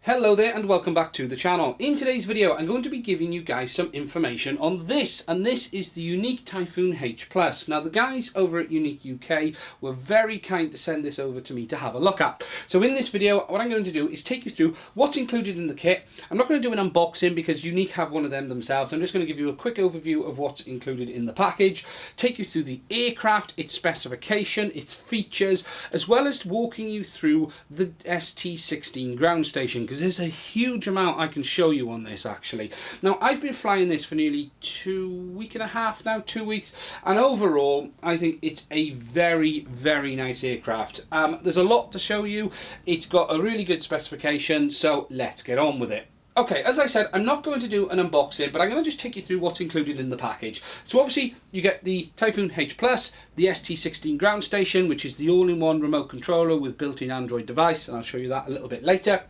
Hello there and welcome back to the channel. In today's video I'm going to be giving you guys some information on this, and this is the Yuneec Typhoon H+. Now the guys over at Yuneec UK were very kind to send this over to me to have a look at. So in this video what I'm going to do is take you through what's included in the kit. I'm not going to do an unboxing because Yuneec have one of them themselves. I'm just going to give you a quick overview of what's included in the package, take you through the aircraft, its specification, its features, as well as walking you through the ST16 ground station, because there's a huge amount I can show you on this actually. Now I've been flying this for nearly 2 weeks and a half now, 2 weeks, and overall I think it's a very nice aircraft. There's a lot to show you. It's got a really good specification, so let's get on with it. Okay, as I said, I'm not going to do an unboxing, but I'm going to just take you through what's included in the package. So obviously, you get the Typhoon H+, the ST16 ground station, which is the all-in-one remote controller with built-in Android device, and I'll show you that a little bit later.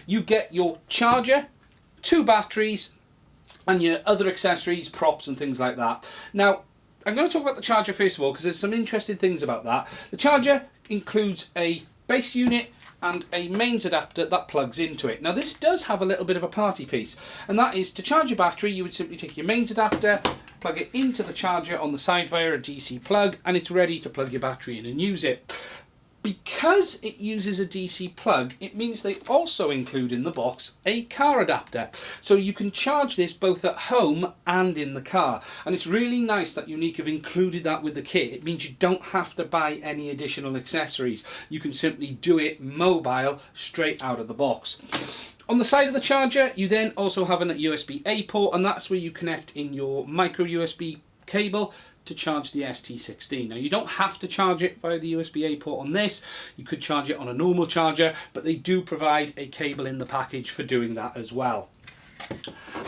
You get your charger, 2 batteries, and your other accessories, props and things like that. Now, I'm going to talk about the charger first of all, because there's some interesting things about that. The charger includes a base unit and a mains adapter that plugs into it. Now this does have a little bit of a party piece, and that is to charge your battery you would simply take your mains adapter, plug it into the charger on the side via a DC plug, and it's ready to plug your battery in and use it. Because it uses a DC plug, it means they also include in the box a car adapter. So you can charge this both at home and in the car. And it's really nice that Yuneec have included that with the kit. It means you don't have to buy any additional accessories. You can simply do it mobile straight out of the box. On the side of the charger, you then also have a USB-A port, and that's where you connect in your micro USB cable to charge the ST16. Now you don't have to charge it via the USB-A port on this. You could charge it on a normal charger, but they do provide a cable in the package for doing that as well.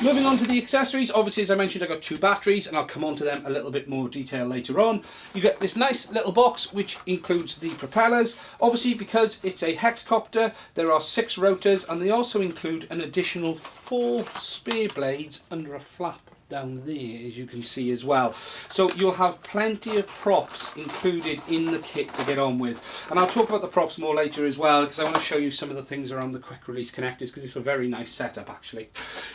Moving on to the accessories, obviously as I mentioned I got 2 batteries, and I'll come on to them a little bit more detail later on. You get this nice little box which includes the propellers. Obviously because it's a hexcopter there are 6 rotors, and they also include an additional 4 spare blades under a flap down there, as you can see as well. So you'll have plenty of props included in the kit to get on with, and I'll talk about the props more later as well, because I want to show you some of the things around the quick release connectors, because it's a very nice setup actually.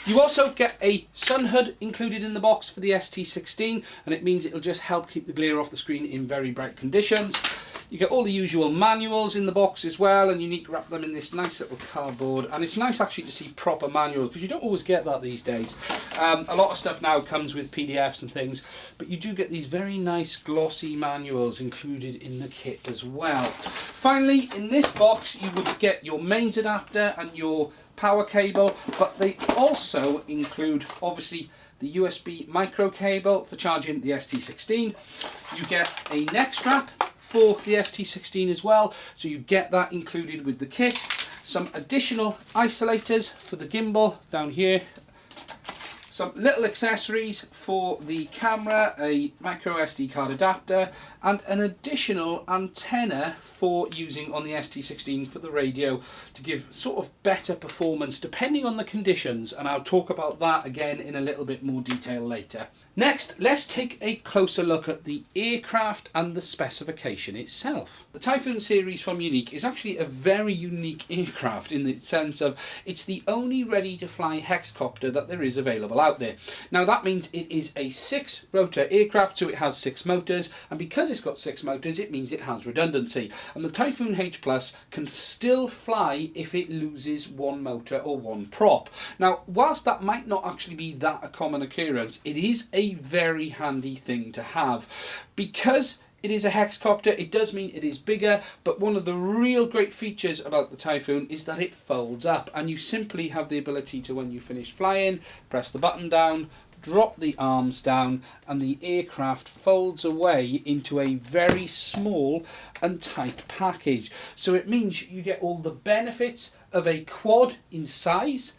You also get a sun hood included in the box for the ST16, and it means it'll just help keep the glare off the screen in very bright conditions. You get all the usual manuals in the box as well, and Yuneec wrap them in this nice little cardboard, and it's nice actually to see proper manuals, because you don't always get that these days. A lot of stuff now comes with PDFs and things, but you do get these very nice glossy manuals included in the kit as well. Finally, in this box you would get your mains adapter and your power cable, but they also include obviously the USB micro cable for charging the ST16. You get a neck strap for the ST16 as well, so you get that included with the kit. Some additional isolators for the gimbal down here, some little accessories for the camera, a micro SD card adapter, and an additional antenna for using on the ST16 for the radio to give sort of better performance depending on the conditions, and I'll talk about that again in a little bit more detail later. Next, let's take a closer look at the aircraft and the specification itself. The Typhoon series from Yuneec is actually a very unique aircraft in the sense of it's the only ready-to-fly hexcopter that there is available out there. Now that means it is a 6-rotor aircraft, so it has 6 motors, and because it's got 6 motors it means it has redundancy, and the Typhoon H Plus can still fly if it loses 1 motor or 1 prop. Now whilst that might not actually be that a common occurrence, it is a very handy thing to have. Because it is a hexcopter, it does mean it is bigger, but one of the real great features about the Typhoon is that it folds up, and you simply have the ability to, when you finish flying, press the button down, drop the arms down, and the aircraft folds away into a very small and tight package. So it means you get all the benefits of a quad in size,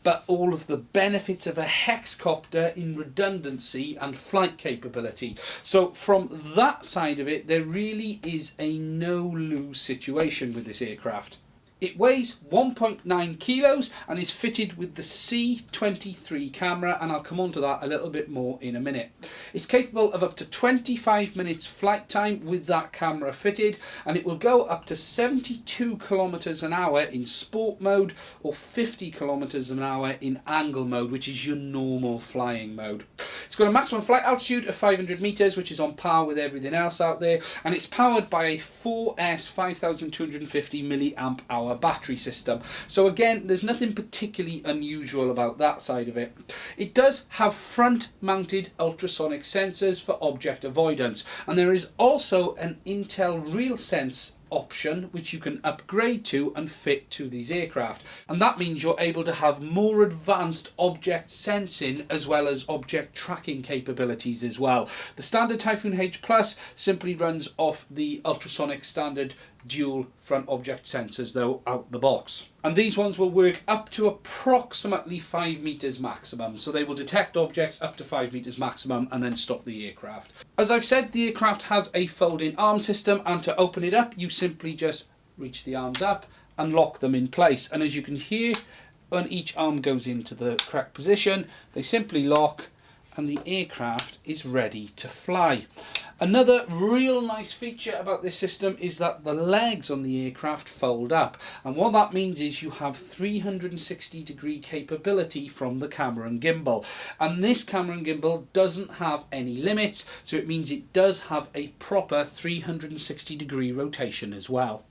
but all of the benefits of a hexcopter in redundancy and flight capability. So from that side of it, there really is a no-lose situation with this aircraft. It weighs 1.9 kilos and is fitted with the ST16 camera, and I'll come on to that a little bit more in a minute. It's capable of up to 25 minutes flight time with that camera fitted, and it will go up to 72 kilometers an hour in sport mode or 50 kilometers an hour in angle mode, which is your normal flying mode. It's got a maximum flight altitude of 500 meters, which is on par with everything else out there, and it's powered by a 4S 5250 milliamp hour battery system. So again, there's nothing particularly unusual about that side of it. It does have front mounted ultrasonic sensors for object avoidance, and there is also an Intel RealSense option which you can upgrade to and fit to these aircraft, and that means you're able to have more advanced object sensing as well as object tracking capabilities as well. The standard Typhoon H Plus simply runs off the ultrasonic standard dual front object sensors though out the box, and these ones will work up to approximately 5 meters maximum, so they will detect objects up to 5 meters maximum and then stop the aircraft. As I've said, the aircraft has a folding arm system, and to open it up you simply just reach the arms up and lock them in place, and as you can hear, when each arm goes into the correct position they simply lock and the aircraft is ready to fly. Another real nice feature about this system is that the legs on the aircraft fold up, and what that means is you have 360-degree capability from the camera and gimbal, and this camera and gimbal doesn't have any limits, so it means it does have a proper 360-degree rotation as well.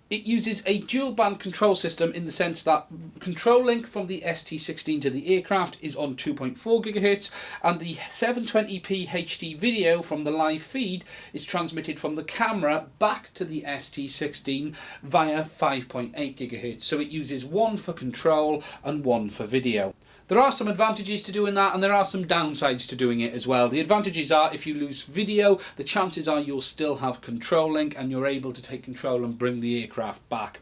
It uses a dual band control system in the sense that control link from the ST16 to the aircraft is on 2.4 GHz, and the 720p HD video from the live feed is transmitted from the camera back to the ST16 via 5.8 GHz. So it uses one for control and one for video. There are some advantages to doing that, and there are some downsides to doing it as well. The advantages are if you lose video, the chances are you'll still have control link and you're able to take control and bring the aircraft back.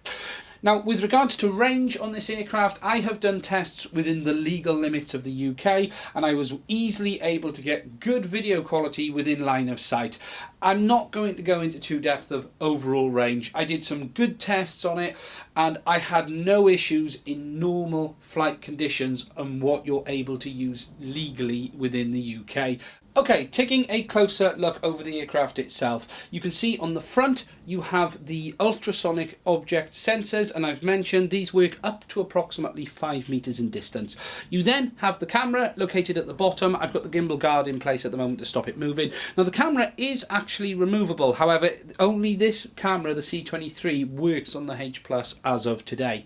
Now, with regards to range on this aircraft, I have done tests within the legal limits of the UK, and I was easily able to get good video quality within line of sight. I'm not going to go into too depth of overall range. I did some good tests on it, and I had no issues in normal flight conditions and what you're able to use legally within the UK. Okay, taking a closer look over the aircraft itself, you can see on the front you have the ultrasonic object sensors, and I've mentioned these work up to approximately 5 meters in distance. You then have the camera located at the bottom. I've got the gimbal guard in place at the moment to stop it moving. Now the camera is actually removable, however only this camera, the C23, works on the H Plus as of today.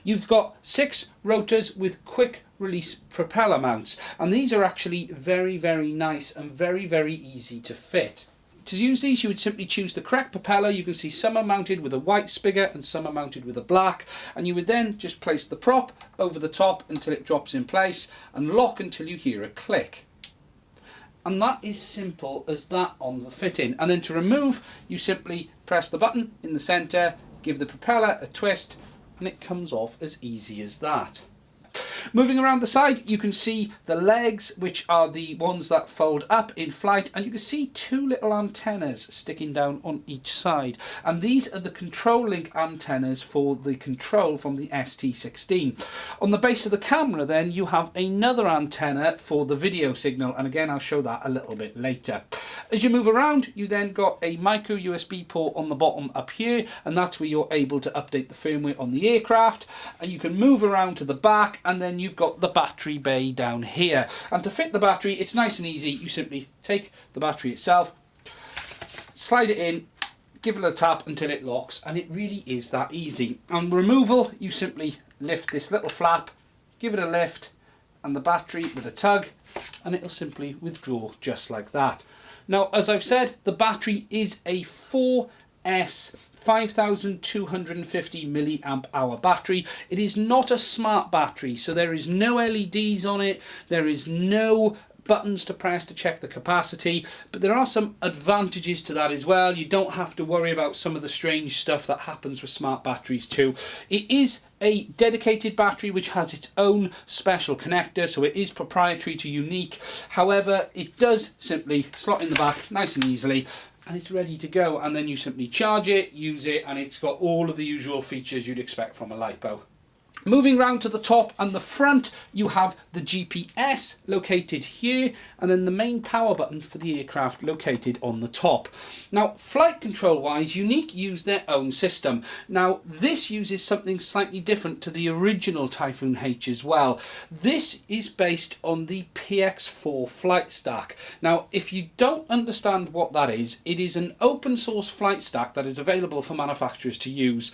You've got 6 rotors with quick release propeller mounts, and these are actually very nice and very easy to fit. To use these you would simply choose the correct propeller. You can see some are mounted with a white spigot and some are mounted with a black, and you would then just place the prop over the top until it drops in place and lock until you hear a click. And that is simple as that on the fitting. And then to remove, you simply press the button in the centre, give the propeller a twist, and it comes off as easy as that. Moving around the side, you can see the legs, which are the ones that fold up in flight, and you can see 2 little antennas sticking down on each side, and these are the control link antennas for the control from the ST16. On the base of the camera then you have another antenna for the video signal, and again I'll show that a little bit later. As you move around, you then got a micro USB port on the bottom up here, and that's where you're able to update the firmware on the aircraft, and you can move around to the back, and then you've got the battery bay down here. And to fit the battery, it's nice and easy. You simply take the battery itself, slide it in, give it a tap until it locks, and it really is that easy. On removal, you simply lift this little flap, give it a lift, and the battery with a tug, and it'll simply withdraw just like that. Now, as I've said, the battery is a 4S 5250 milliamp hour battery. It is not a smart battery, so there is no LEDs on it, there is no buttons to press to check the capacity, but there are some advantages to that as well. You don't have to worry about some of the strange stuff that happens with smart batteries too. It is a dedicated battery which has its own special connector, so it is proprietary to Yuneec. However, it does simply slot in the back nice and easily, and it's ready to go. And then you simply charge it, use it, and it's got all of the usual features you'd expect from a LiPo. Moving round to the top and the front, you have the GPS located here, and then the main power button for the aircraft located on the top. Now, flight control wise, Yuneec use their own system. Now, this uses something slightly different to the original Typhoon H as well. This is based on the PX4 flight stack. Now, if you don't understand what that is, it is an open source flight stack that is available for manufacturers to use.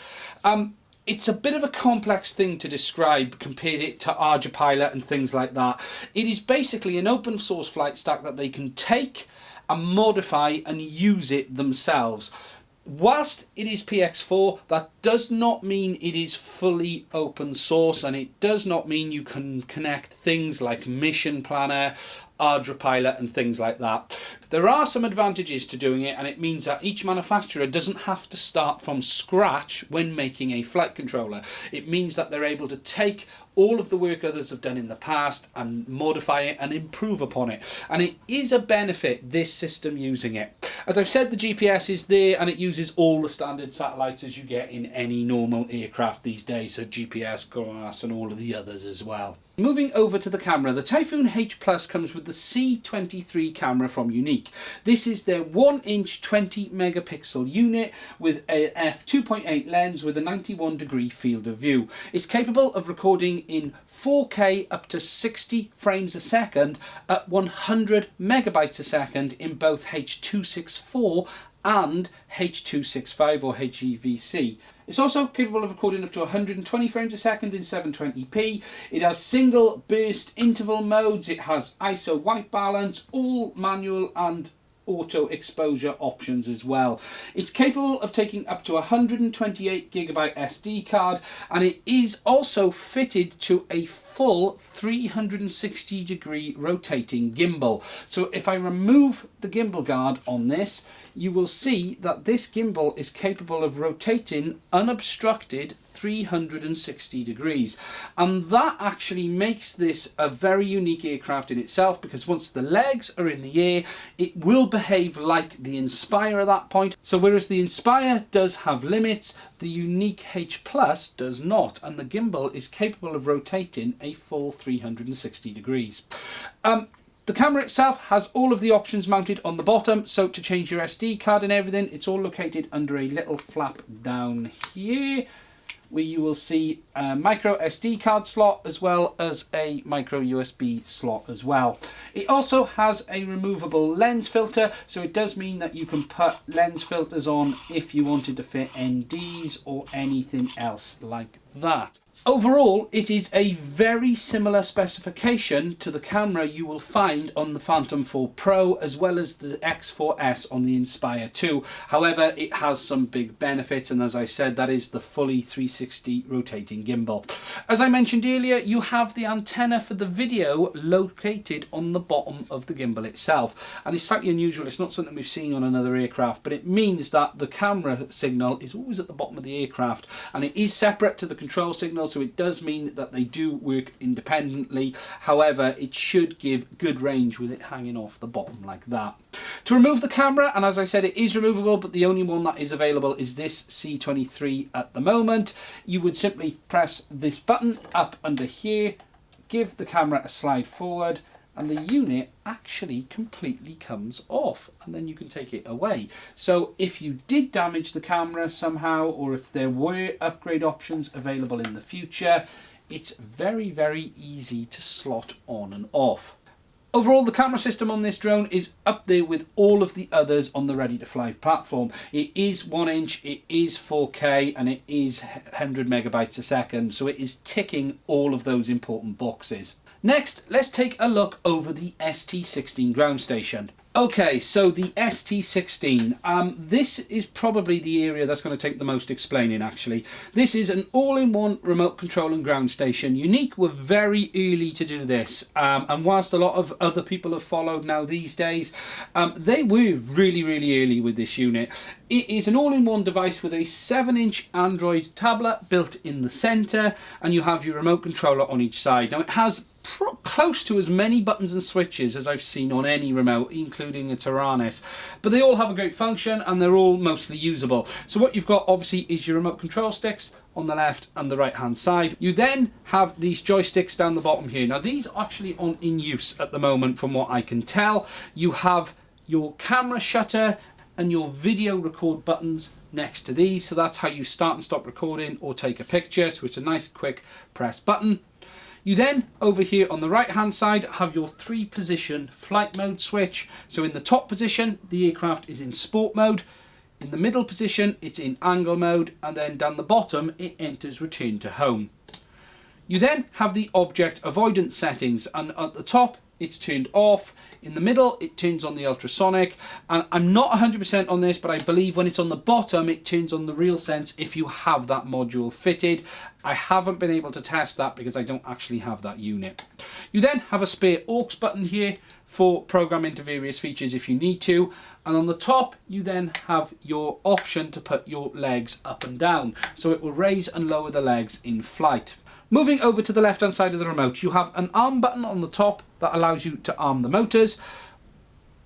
It's a bit of a complex thing to describe, compare it to Pilot and things like that. It is basically an open source flight stack that they can take and modify and use it themselves. Whilst it is PX4, that does not mean it is fully open source, and it does not mean you can connect things like Mission Planner, Pilot and things like that. There are some advantages to doing it, and it means that each manufacturer doesn't have to start from scratch when making a flight controller. It means that they're able to take all of the work others have done in the past and modify it and improve upon it. And it is a benefit, this system, using it. As I've said, the GPS is there, and it uses all the standard satellites as you get in any normal aircraft these days, so GPS, GLONASS and all of the others as well. Moving over to the camera, the Typhoon H Plus comes with the C23 camera from Yuneec. This is their 1-inch 20 megapixel unit with a f2.8 lens with a 91-degree field of view. It's capable of recording in 4K up to 60 frames a second at 100 megabytes a second in both H.264 and H.265 or HEVC. It's also capable of recording up to 120 frames a second in 720p. It has single burst interval modes. It has ISO white balance, all manual and auto exposure options as well. It's capable of taking up to 128 gigabyte SD card, and it is also fitted to a full 360 degree rotating gimbal. So if I remove the gimbal guard on this, you will see that this gimbal is capable of rotating unobstructed 360 degrees. And that actually makes this a very unique aircraft in itself, because once the legs are in the air, it will behave like the Inspire at that point. So whereas the Inspire does have limits, the Yuneec H Plus does not, and the gimbal is capable of rotating a full 360 degrees. The camera itself has all of the options mounted on the bottom, so to change your SD card and everything, it's all located under a little flap down here, where you will see a micro SD card slot as well as a micro USB slot as well. It also has a removable lens filter, so it does mean that you can put lens filters on if you wanted to fit NDs or anything else like that. Overall, it is a very similar specification to the camera you will find on the Phantom 4 Pro as well as the X4S on the Inspire 2. However, it has some big benefits, and as I said, that is the fully 360 rotating gimbal. As I mentioned earlier, you have the antenna for the video located on the bottom of the gimbal itself, and it's slightly unusual. It's not something we've seen on another aircraft, but it means that the camera signal is always at the bottom of the aircraft, and it is separate to the control signal, so it does mean that they do work independently. However, it should give good range with it hanging off the bottom like that. To remove the camera, and as I said, it is removable, but the only one that is available is this C23 at the moment. You would simply press this button up under here, give the camera a slide forward, and the unit actually completely comes off, and then you can take it away. So if you did damage the camera somehow, or if there were upgrade options available in the future, it's very, very easy to slot on and off. Overall, the camera system on this drone is up there with all of the others on the Ready to Fly platform. It is 1-inch, it is 4K, and it is 100 megabytes a second, so it is ticking all of those important boxes. Next, let's take a look over the ST16 ground station. Okay, so the ST16, this is probably the area that's going to take the most explaining actually. This is an all-in-one remote control and ground station. Yuneec were very early to do this, and whilst a lot of other people have followed now these days, they were really, really early with this unit. It is an all-in-one device with a 7-inch Android tablet built in the centre, and you have your remote controller on each side. Now it has close to as many buttons and switches as I've seen on any remote, including a Tyrannus. But they all have a great function and they're all mostly usable. So what you've got obviously is your remote control sticks on the left and the right hand side. You then have these joysticks down the bottom here. Now these are actually in use at the moment from what I can tell. You have your camera shutter and your video record buttons next to these. So that's how you start and stop recording or take a picture. So it's a nice quick press button. You then, over here on the right hand side, have your 3-position flight mode switch. So in the top position, the aircraft is in sport mode. In the middle position, it's in angle mode. And then down the bottom, it enters return to home. You then have the object avoidance settings. And at the top, it's turned off. In the middle, it turns on the ultrasonic. And I'm not 100% on this, but I believe when it's on the bottom, it turns on the real sense if you have that module fitted. I haven't been able to test that because I don't actually have that unit. You then have a spare aux button here for programming to various features if you need to. And on the top, you then have your option to put your legs up and down. So it will raise and lower the legs in flight. Moving over to the left hand side of the remote, you have an arm button on the top that allows you to arm the motors.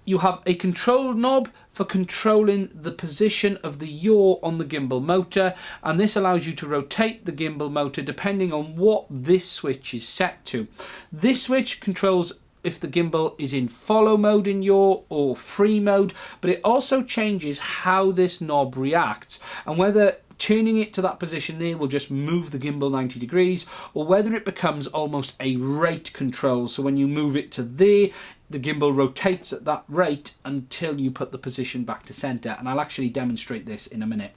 You have a control knob for controlling the position of the yaw on the gimbal motor, and this allows you to rotate the gimbal motor depending on what this switch is set to. This switch controls if the gimbal is in follow mode in yaw or free mode, but it also changes how this knob reacts and whether turning it to that position there will just move the gimbal 90 degrees, or whether it becomes almost a rate control. So when you move it to there, the gimbal rotates at that rate until you put the position back to center. And I'll actually demonstrate this in a minute.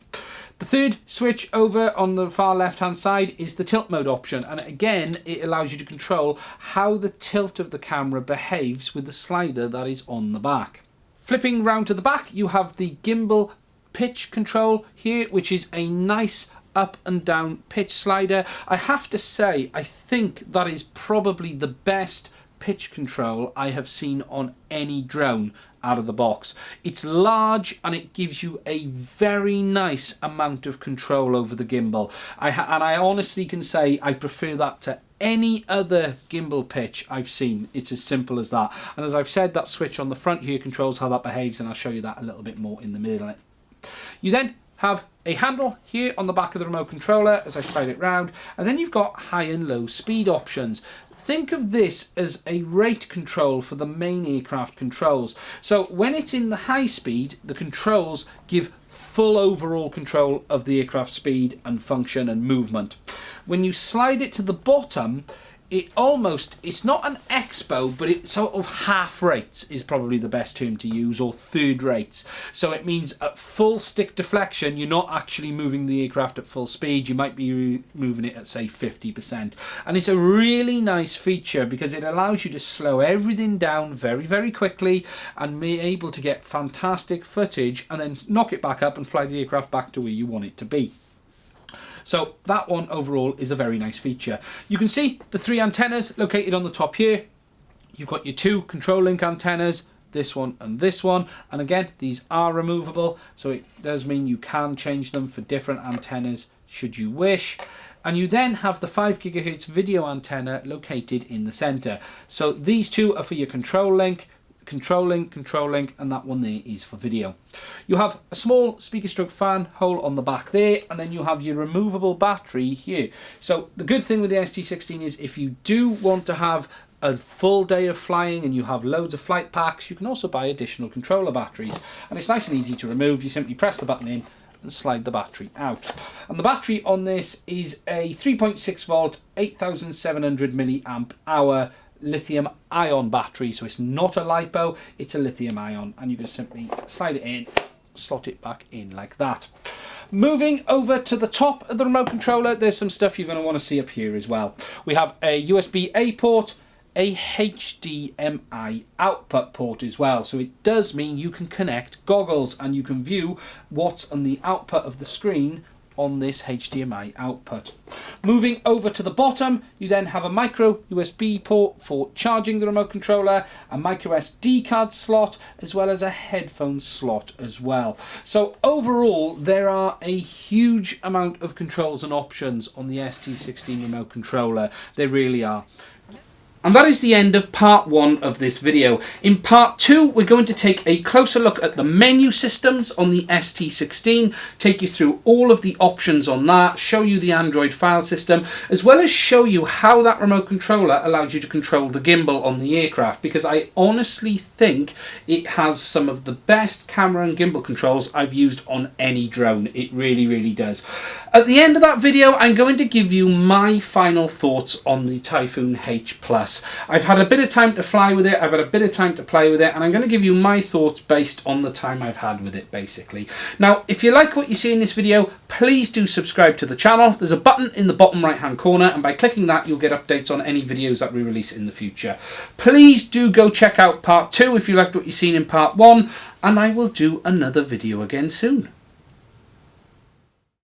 The third switch over on the far left hand side is the tilt mode option. And again, it allows you to control how the tilt of the camera behaves with the slider that is on the back. Flipping round to the back, you have the gimbal pitch control here, which is a nice up and down pitch slider. I have to say, I think that is probably the best pitch control I have seen on any drone out of the box. It's large and it gives you a very nice amount of control over the gimbal. I honestly can say I prefer that to any other gimbal pitch I've seen. It's as simple as that. And as I've said, that switch on the front here controls how that behaves, and I'll show you that a little bit more in the middle. You then have a handle here on the back of the remote controller as I slide it round, and then you've got high and low speed options. Think of this as a rate control for the main aircraft controls. So when it's in the high speed, the controls give full overall control of the aircraft speed and function and movement. When you slide it to the bottom, it's not an expo, but it sort of half rates is probably the best term to use, or third rates. So it means at full stick deflection, you're not actually moving the aircraft at full speed. You might be moving it at, say, 50%. And it's a really nice feature because it allows you to slow everything down very, very quickly and be able to get fantastic footage and then knock it back up and fly the aircraft back to where you want it to be. So that one overall is a very nice feature. You can see the 3 antennas located on the top here. You've got your 2 control link antennas, this one and this one. And again, these are removable, so it does mean you can change them for different antennas should you wish. And you then have the 5 GHz video antenna located in the center. So these 2 are for your control link, and that one there is for video. You have a small speaker stroke fan hole on the back there, and then you have your removable battery here. So the good thing with the ST16 is if you do want to have a full day of flying and you have loads of flight packs, you can also buy additional controller batteries, and it's nice and easy to remove. You simply press the button in and slide the battery out. And the battery on this is a 3.6 volt 8700 milliamp hour lithium ion battery. So it's not a LiPo, it's a lithium ion, and you can simply slide it in, slot it back in like that. Moving over to the top of the remote controller, there's some stuff you're going to want to see up here as well. We have a USB-A port, a HDMI output port as well. So it does mean you can connect goggles and you can view what's on the output of the screen on this HDMI output. Moving over to the bottom, you then have a micro USB port for charging the remote controller, a micro SD card slot, as well as a headphone slot as well. So overall, there are a huge amount of controls and options on the ST16 remote controller. There really are. And that is the end of part 1 of this video. In part 2, we're going to take a closer look at the menu systems on the ST16, take you through all of the options on that, show you the Android file system, as well as show you how that remote controller allows you to control the gimbal on the aircraft, because I honestly think it has some of the best camera and gimbal controls I've used on any drone. It really, really does. At the end of that video, I'm going to give you my final thoughts on the Typhoon H Plus. I've had a bit of time to fly with it, I've had a bit of time to play with it, and I'm going to give you my thoughts based on the time I've had with it, basically. Now, if you like what you see in this video, please do subscribe to the channel. There's a button in the bottom right hand corner, and by clicking that, you'll get updates on any videos that we release in the future. Please do go check out part 2 if you liked what you've seen in part 1, and I will do another video again soon.